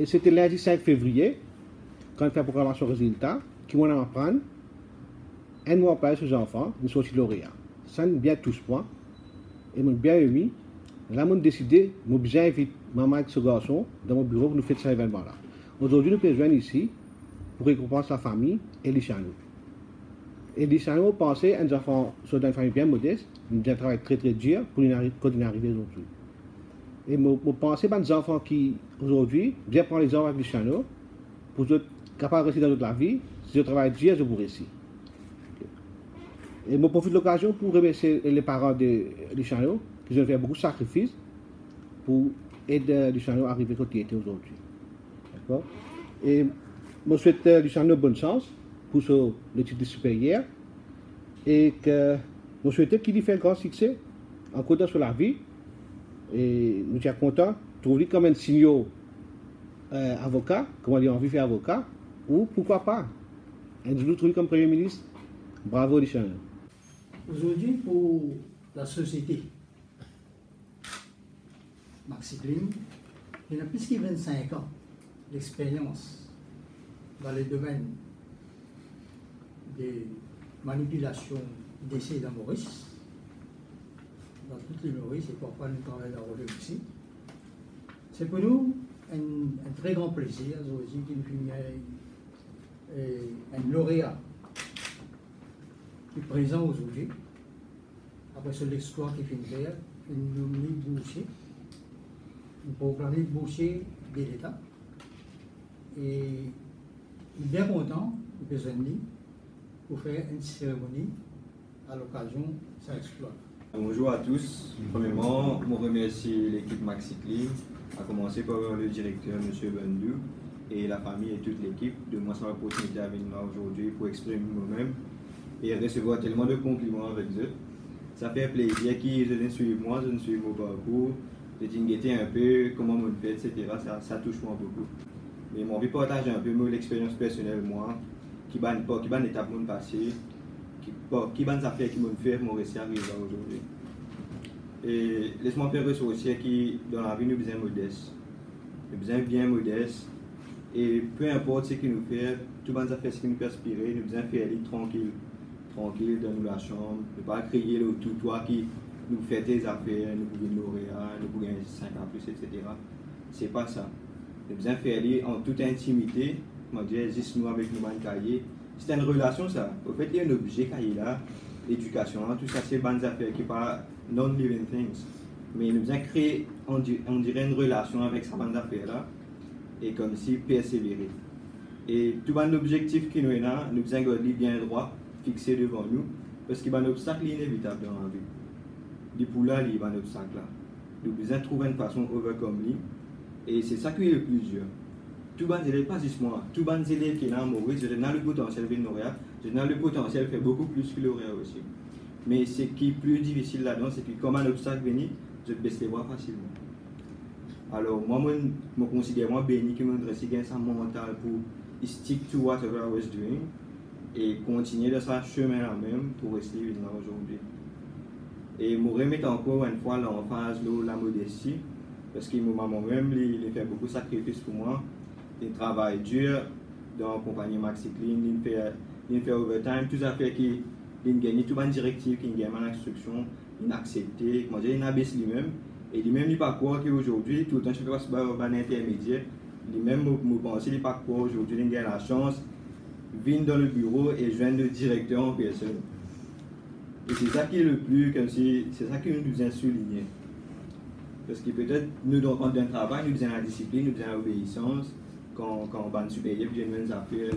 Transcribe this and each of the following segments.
Et c'était lundi 5 février, quand on fait la programmation résultat, qui vont apprendre un mois après aux enfants, nous sommes lauréats. Ça nous bien tous points. Et nous bien aimé. Là, on a décidé, nous bien inviter maman et ce garçon dans mon bureau pour nous faire cet événement-là. Aujourd'hui, nous pouvons joindre ici pour récompenser la famille et les chanots. Et les chanots pensaient à un enfant sur une famille bien modeste, nous avons travaillé très très dur pour continuer à arriver aujourd'hui. Et je pense à des enfants qui, aujourd'hui, bien prendre les enfants avec les chanots pour être capables de rester dans la vie. Si je travaille dur, je vous réussis. Et je profite de l'occasion pour remercier les parents des chanots qui ont fait beaucoup de sacrifices pour aider les chanots à arriver côté était aujourd'hui. D'accord? Et je souhaite les chanots bonne chance pour l'étude supérieure et que je souhaite qu'il y ait un grand succès en comptant sur la vie. Et nous sommes contents de trouver comme un signal avocat, comment dire, envie de faire avocat, ou pourquoi pas, un jour trouver comme Premier ministre. Bravo, les chanots. Aujourd'hui, pour la société Maxiclean, il y a plus de 25 ans d'expérience dans le domaine des manipulations d'essais dans Maurice, dans toutes les Maurice, et pourquoi nous travaillons dans le aussi. C'est pour nous un très grand plaisir aujourd'hui qu'il y ait un lauréat qui est présent aujourd'hui, après ce l'exploit qui finit faire, une nommé boursier, une proclamé boursier de l'État. Et il est bien content de besoin de lui pour faire une cérémonie à l'occasion de cet exploit. Bonjour à tous. Premièrement, je remercie l'équipe Maxiclean, à commencer par le directeur M. Bendou et la famille et toute l'équipe de moi sur l'opportunité à venir là aujourd'hui pour exprimer moi-même et recevoir tellement de compliments avec eux. Ça fait plaisir qu'ils viennent suivre moi, je ne suis mon parcours, je t'inquiète un peu comment on fait, etc. Ça touche moi beaucoup. Mais j'ai envie de partager un peu l'expérience personnelle, moi, qui va une étape mon passé, qui va une affaire qui m'ont fait, mon récit arrive là aujourd'hui. Et laisse-moi faire ressortir qui, dans la vie, nous sommes modestes. Nous sommes bien modestes. Et peu importe ce qu'il nous fait, tout le monde a fait ce qui nous fait aspirer, nous devons faire aller tranquille dans la chambre, ne pas crier le tout toi qui nous fait tes affaires, nous pouvons lauréat, nous pouvons gagner 5 ans plus, etc. C'est pas ça. Nous devons faire aller en toute intimité, comment dire, juste nous avec nous cahier. C'est une relation ça. Au fait, il y a un objet cahier là, l'éducation, tout ça c'est bonnes affaires qui pas non-living things. Mais nous devons créer, on dirait une relation avec ces bonnes affaires là. Et comme si persévérer. Et tout un objectif qui nous est là, nous devons garder bien droit, fixé devant nous, parce qu'il y a un obstacle inévitable dans la vie. Du coup là, il y a un obstacle là. Nous devons trouver une façon overcome lui. Et c'est ça qui est le plus dur. Tout le monde élève, pas juste moi, tout le monde élève qui est là en Maurice, je donne le potentiel de lauréat, je donne le potentiel de faire beaucoup plus que lauréat aussi. Mais ce qui est plus difficile là-dedans, c'est que comme un obstacle venu, je baisse les bras facilement. Alors, moi, je considère moi béni qui me dresse un mental pour stick to whatever I was doing et continuer de ce chemin-là même pour rester là aujourd'hui. Et je remettre encore une fois l'emphase, la modestie, parce que ma maman même, il fait beaucoup de sacrifices pour moi. Il travaille dur dans la compagnie Maxiclean, il fait overtime, tout ça fait qu'il gagne tout une directive, qu'il gagne une instruction, il a accepté, il a baissé lui-même. Et lui-même, il ne pas croire qu'aujourd'hui, tout le temps, je fais un intermédiaire. Lui-même, je pense qu'il ne pas croire aujourd'hui, il a la chance de venir dans le bureau et joindre le directeur en personne. Et c'est ça qui est le plus, comme si, c'est ça que nous devons souligner. Parce que peut-être, nous, dans le travail, nous devons la discipline, nous devons l'obéissance, quand on va supérieur, puis j'ai une affaire.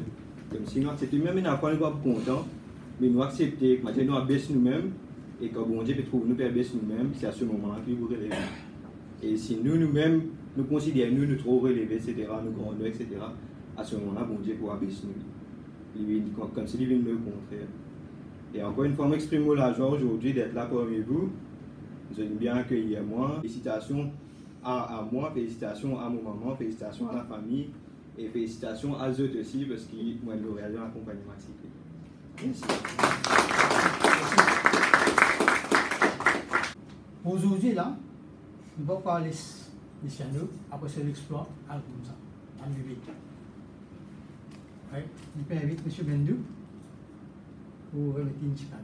Comme si nous acceptons, même une affaire, nous ne sommes pas contents, mais nous acceptons, nous abaissons nous-mêmes. Et quand bon Dieu peut trouver nous baisser nous-mêmes, c'est à ce moment-là qu'il vous relève. Et si nous-mêmes, nous considérons nous trop relevés, etc., nous grandons, etc., à ce moment-là, bon Dieu pourra baisser nous. Comme s'il vient le contraire. Et encore une fois, je m'exprime la joie aujourd'hui d'être là parmi vous. Vous êtes bien accueillis à moi. Félicitations à moi, félicitations à mon maman, félicitations à la famille et félicitations à eux aussi parce qu'ils m'ont lauréat dans la compagnie Maxiclean. Merci. Aujourd'hui, là, on va parler des chanots après cet exploit à comme ça. en public. Oui, je peux inviter M. Bendou pour remettre une chicane.